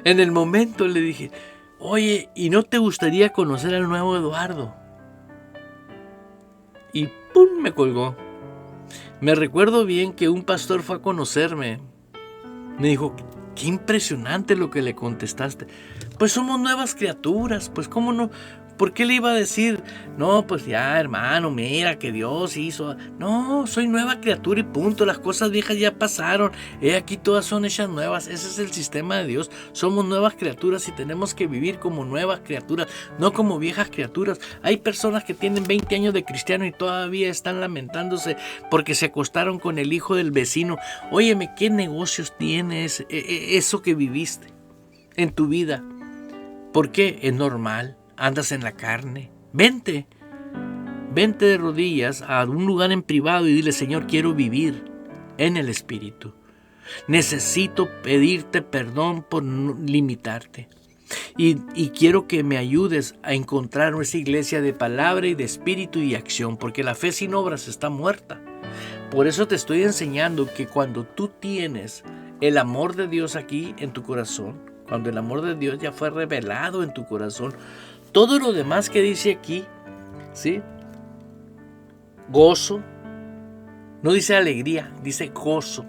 en el momento le dije, oye, ¿y no te gustaría conocer al nuevo Eduardo? Y ¡pum! Me colgó. Me recuerdo bien que un pastor fue a conocerme. Me dijo, qué impresionante lo que le contestaste. Pues somos nuevas criaturas, pues cómo no. ¿Por qué le iba a decir? No, pues ya, hermano, mira que Dios hizo. No, soy nueva criatura y punto. Las cosas viejas ya pasaron. Aquí todas son hechas nuevas. Ese es el sistema de Dios. Somos nuevas criaturas y tenemos que vivir como nuevas criaturas, no como viejas criaturas. Hay personas que tienen 20 años de cristiano y todavía están lamentándose porque se acostaron con el hijo del vecino. Óyeme, ¿qué negocios tienes eso que viviste en tu vida? ¿Por qué? Es normal. Andas en la carne. Vente de rodillas a un lugar en privado y dile, Señor, quiero vivir en el Espíritu. Necesito pedirte perdón por limitarte. Y quiero que me ayudes a encontrar esa iglesia de palabra y de espíritu y acción, porque la fe sin obras está muerta. Por eso te estoy enseñando que cuando tú tienes el amor de Dios aquí en tu corazón, cuando el amor de Dios ya fue revelado en tu corazón, todo lo demás que dice aquí, ¿sí? Gozo, no dice alegría, dice gozo.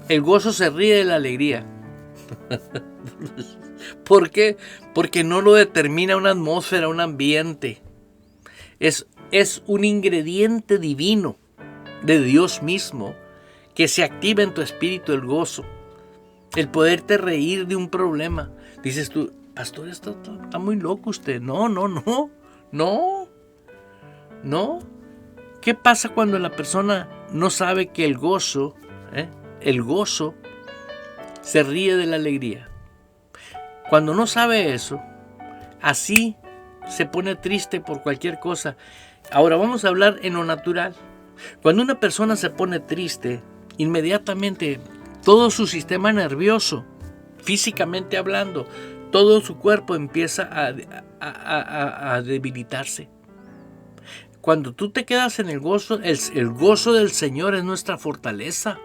El gozo se ríe de la alegría. ¿Por qué? Porque no lo determina una atmósfera, un ambiente. Es un ingrediente divino de Dios mismo que se activa en tu espíritu, el gozo. El poderte reír de un problema. Dices tú, pastor, está muy loco usted. No. ¿Qué pasa cuando la persona no sabe que el gozo se ríe de la alegría? Cuando no sabe eso, así se pone triste por cualquier cosa. Ahora vamos a hablar en lo natural. Cuando una persona se pone triste, inmediatamente todo su sistema nervioso, físicamente hablando, todo su cuerpo empieza a debilitarse. Cuando tú te quedas en el gozo del Señor es nuestra fortaleza.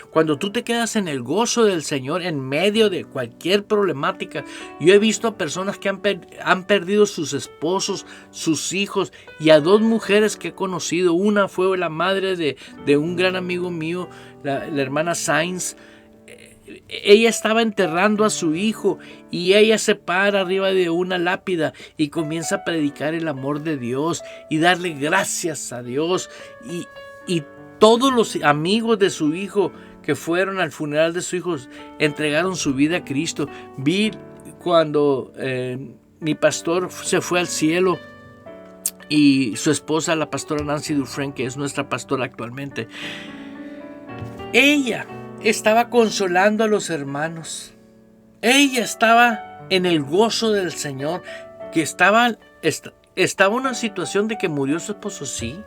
Cuando tú te quedas en el gozo del Señor en medio de cualquier problemática. Yo he visto a personas que han perdido sus esposos, sus hijos, y a 2 mujeres que he conocido. Una fue la madre de un gran amigo mío, la hermana Sainz. Ella estaba enterrando a su hijo y ella se para arriba de una lápida y comienza a predicar el amor de Dios y darle gracias a Dios. Y todos los amigos de su hijo que fueron al funeral de su hijo entregaron su vida a Cristo. Vi cuando mi pastor se fue al cielo y su esposa, la pastora Nancy Dufresne, que es nuestra pastora actualmente, ella estaba consolando a los hermanos. Ella estaba en el gozo del Señor, que estaba en una situación de que murió su esposo, sí,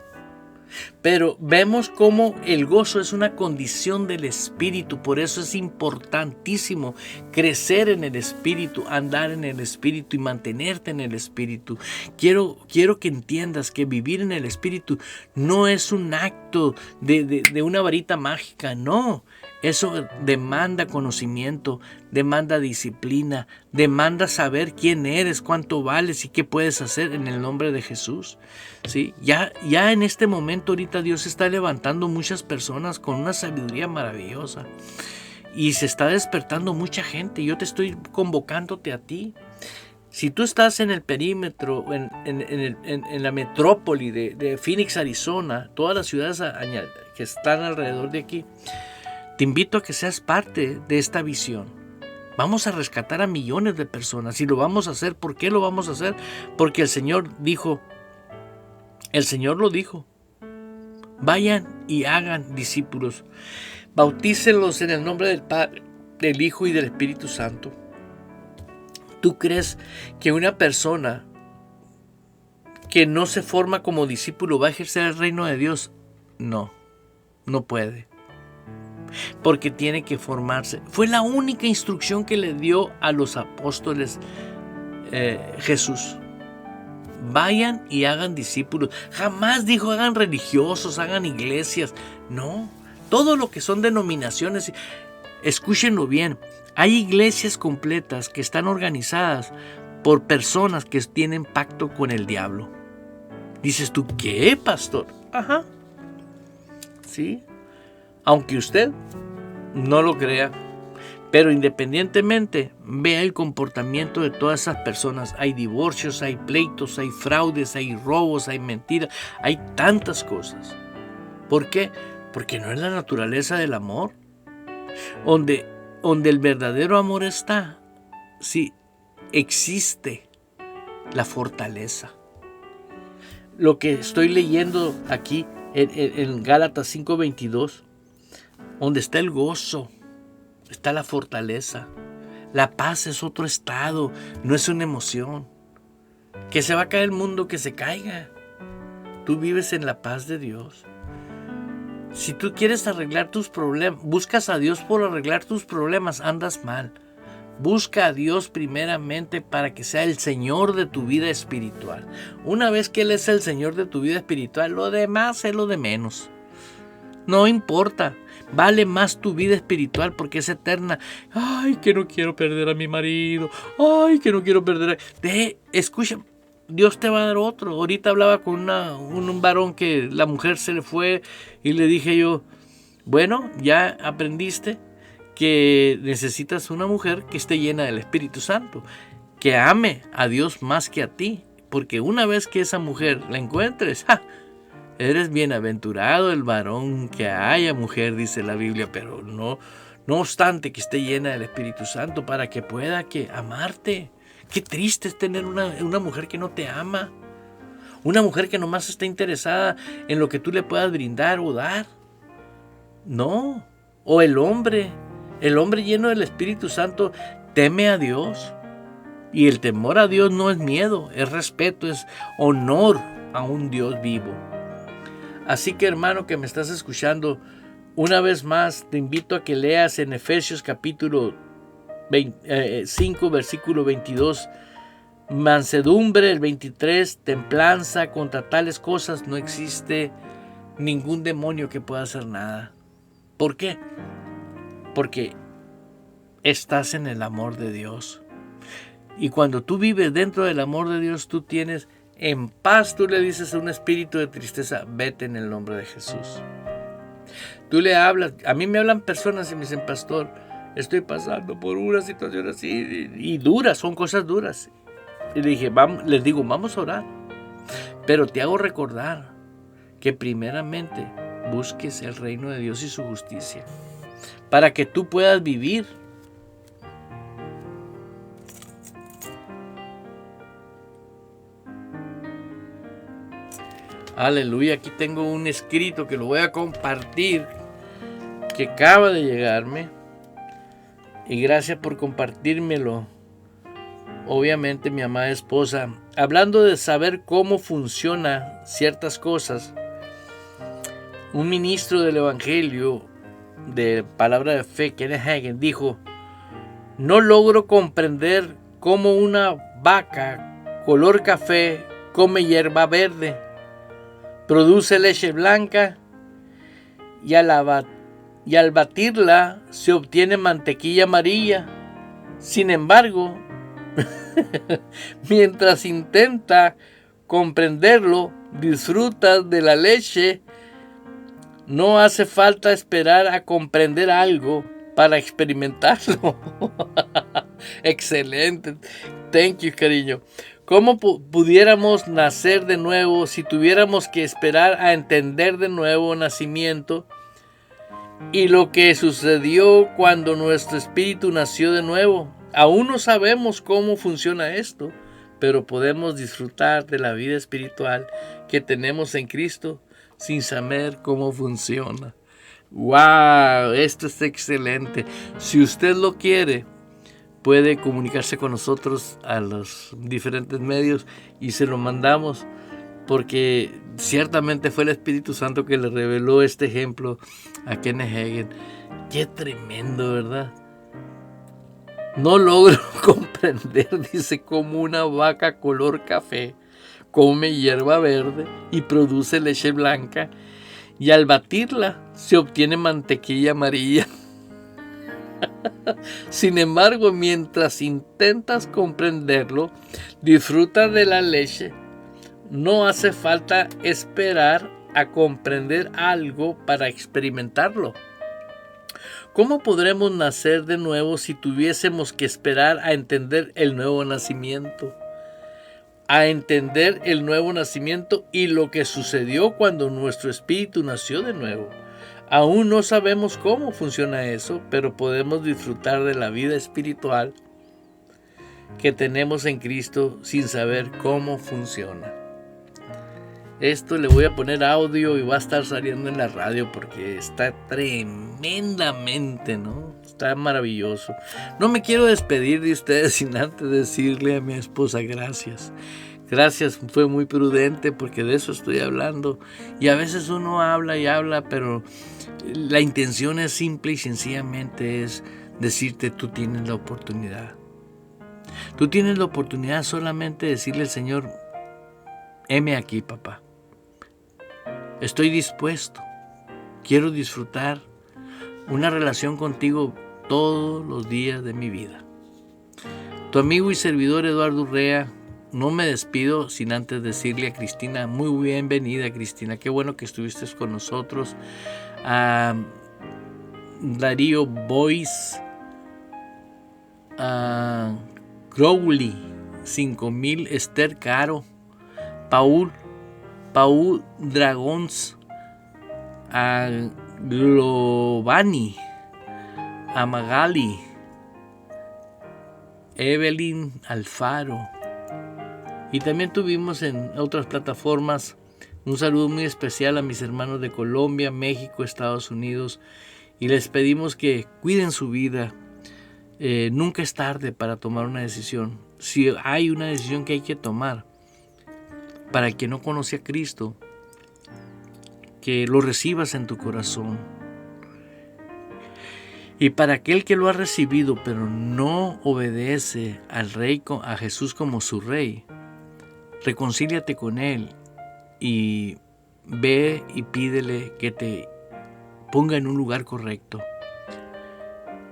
Pero vemos cómo el gozo es una condición del Espíritu. Por eso es importantísimo crecer en el Espíritu, andar en el Espíritu y mantenerte en el Espíritu. Quiero que entiendas que vivir en el Espíritu no es un acto de una varita mágica, no. Eso demanda conocimiento, demanda disciplina, demanda saber quién eres, cuánto vales y qué puedes hacer en el nombre de Jesús. ¿Sí? Ya en este momento ahorita Dios está levantando muchas personas con una sabiduría maravillosa y se está despertando mucha gente. Yo te estoy convocándote a ti. Si tú estás en el perímetro, en la metrópoli de Phoenix, Arizona, todas las ciudades que están alrededor de aquí, te invito a que seas parte de esta visión. Vamos a rescatar a millones de personas y lo vamos a hacer. ¿Por qué lo vamos a hacer? Porque el Señor lo dijo. Vayan y hagan discípulos. Bautícenlos en el nombre del Padre, del Hijo y del Espíritu Santo. ¿Tú crees que una persona que no se forma como discípulo va a ejercer el reino de Dios? No puede. Porque tiene que formarse. Fue la única instrucción que le dio a los apóstoles Jesús. Vayan y hagan discípulos. Jamás dijo hagan religiosos, hagan iglesias. No, todo lo que son denominaciones. Escúchenlo bien. Hay iglesias completas que están organizadas por personas que tienen pacto con el diablo. Dices tú, ¿qué, pastor? Ajá. Sí. Aunque usted no lo crea, pero independientemente, vea el comportamiento de todas esas personas. Hay divorcios, hay pleitos, hay fraudes, hay robos, hay mentiras, hay tantas cosas. ¿Por qué? Porque no es la naturaleza del amor. Donde el verdadero amor está, sí, existe la fortaleza. Lo que estoy leyendo aquí en Gálatas 5:22, donde está el gozo, está la fortaleza. La paz es otro estado, no es una emoción. Que se va a caer el mundo, que se caiga. Tú vives en la paz de Dios. Si tú quieres arreglar tus problemas, buscas a Dios por arreglar tus problemas, andas mal. Busca a Dios primeramente para que sea el Señor de tu vida espiritual. Una vez que Él es el Señor de tu vida espiritual, lo demás es lo de menos. No importa. Vale más tu vida espiritual porque es eterna. Ay, que no quiero perder a mi marido. Ay, que no quiero perder a... Escucha, Dios te va a dar otro. Ahorita hablaba con un varón que la mujer se le fue y le dije yo, bueno, ya aprendiste que necesitas una mujer que esté llena del Espíritu Santo, que ame a Dios más que a ti, porque una vez que esa mujer la encuentres, eres bienaventurado el varón que haya mujer, dice la Biblia, pero no obstante que esté llena del Espíritu Santo para que pueda amarte. Qué triste es tener una mujer que no te ama, una mujer que nomás está interesada en lo que tú le puedas brindar o dar. No, o el hombre lleno del Espíritu Santo teme a Dios, y el temor a Dios no es miedo, es respeto, es honor a un Dios vivo. Así que, hermano que me estás escuchando, una vez más te invito a que leas en Efesios capítulo 5, versículo 22, mansedumbre, el 23, templanza. Contra tales cosas no existe ningún demonio que pueda hacer nada. ¿Por qué? Porque estás en el amor de Dios. Y cuando tú vives dentro del amor de Dios, tú tienes en paz. Tú le dices a un espíritu de tristeza, vete en el nombre de Jesús. Tú le hablas. A mí me hablan personas y me dicen, pastor, estoy pasando por una situación así y duras, son cosas duras. Y les digo, vamos a orar. Pero te hago recordar que primeramente busques el reino de Dios y su justicia, para que tú puedas vivir. Aleluya, aquí tengo un escrito que lo voy a compartir, que acaba de llegarme. Y gracias por compartírmelo. Obviamente, mi amada esposa, hablando de saber cómo funcionan ciertas cosas, Un ministro del Evangelio de Palabra de Fe, Kenneth Hagin, dijo: no logro comprender cómo una vaca color café come hierba verde, produce leche blanca y al batirla se obtiene mantequilla amarilla. Sin embargo, mientras intenta comprenderlo, disfrutas de la leche. No hace falta esperar a comprender algo para experimentarlo. Excelente. Thank you, cariño. ¿Cómo pudiéramos nacer de nuevo si tuviéramos que esperar a entender de nuevo nacimiento y lo que sucedió cuando nuestro espíritu nació de nuevo? Aún no sabemos cómo funciona esto, pero podemos disfrutar de la vida espiritual que tenemos en Cristo sin saber cómo funciona. ¡Wow! Esto es excelente. Si usted lo quiere, puede comunicarse con nosotros a los diferentes medios y se lo mandamos, porque ciertamente fue el Espíritu Santo que le reveló este ejemplo a Kenneth Hagin. ¡Qué tremendo!, ¿verdad? No logro comprender, dice, cómo una vaca color café come hierba verde y produce leche blanca, y al batirla se obtiene mantequilla amarilla. Sin embargo, mientras intentas comprenderlo, disfrutas de la leche. No hace falta esperar a comprender algo para experimentarlo. ¿Cómo podremos nacer de nuevo si tuviésemos que esperar a entender el nuevo nacimiento? A entender el nuevo nacimiento y lo que sucedió cuando nuestro espíritu nació de nuevo. Aún no sabemos cómo funciona eso, pero podemos disfrutar de la vida espiritual que tenemos en Cristo sin saber cómo funciona. Esto le voy a poner audio y va a estar saliendo en la radio porque está tremendamente, ¿no? Está maravilloso. No me quiero despedir de ustedes sin antes decirle a mi esposa gracias. Gracias, fue muy prudente porque de eso estoy hablando. Y a veces uno habla y habla, pero la intención es simple y sencillamente es decirte: tú tienes la oportunidad. Tú tienes la oportunidad solamente de decirle al Señor: heme aquí, papá. Estoy dispuesto. Quiero disfrutar una relación contigo todos los días de mi vida. Tu amigo y servidor Eduardo Urrea. No me despido sin antes decirle a Cristina: muy bienvenida, Cristina. Qué bueno que estuviste con nosotros. A Darío Boyce, a Crowley 5000, Esther Caro, Paul Dragons, a Globani, a Magali, Evelyn Alfaro. Y también tuvimos en otras plataformas un saludo muy especial a mis hermanos de Colombia, México, Estados Unidos. Y les pedimos que cuiden su vida. Nunca es tarde para tomar una decisión. Si hay una decisión que hay que tomar, para el que no conoce a Cristo, que lo recibas en tu corazón. Y para aquel que lo ha recibido pero no obedece al Rey, a Jesús como su Rey, reconcíliate con Él y ve y pídele que te ponga en un lugar correcto.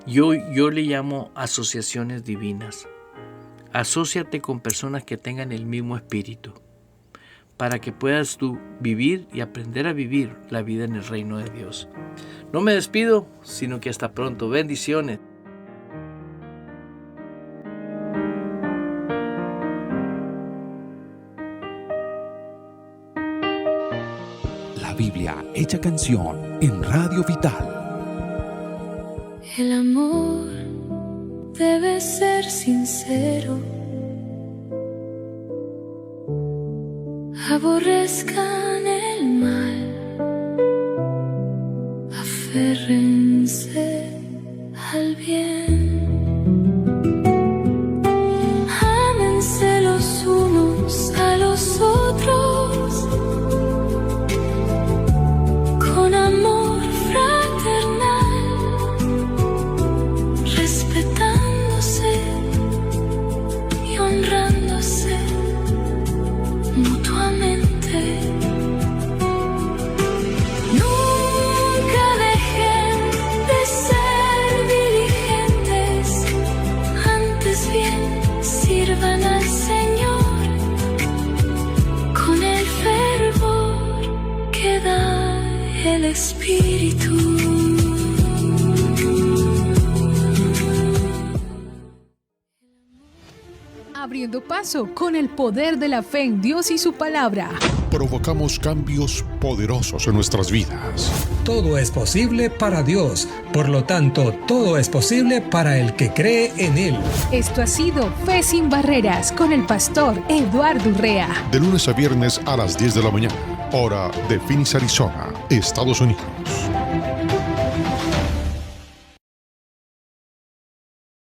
Yo le llamo asociaciones divinas. Asóciate con personas que tengan el mismo espíritu, para que puedas tú vivir y aprender a vivir la vida en el reino de Dios. No me despido, sino que hasta pronto. Bendiciones. La Biblia hecha canción en Radio Vital. El amor debe ser sincero. Aborrezcan el mal, aférrense al bien. Ámense los unos a los otros con del Espíritu. Abriendo paso con el poder de la fe en Dios y su palabra. Provocamos cambios poderosos en nuestras vidas. Todo es posible para Dios, por lo tanto, todo es posible para el que cree en Él. Esto ha sido Fe sin Barreras con el pastor Eduardo Urrea. De lunes a viernes a las 10 de la mañana, hora de Phoenix, Arizona, Estados Unidos.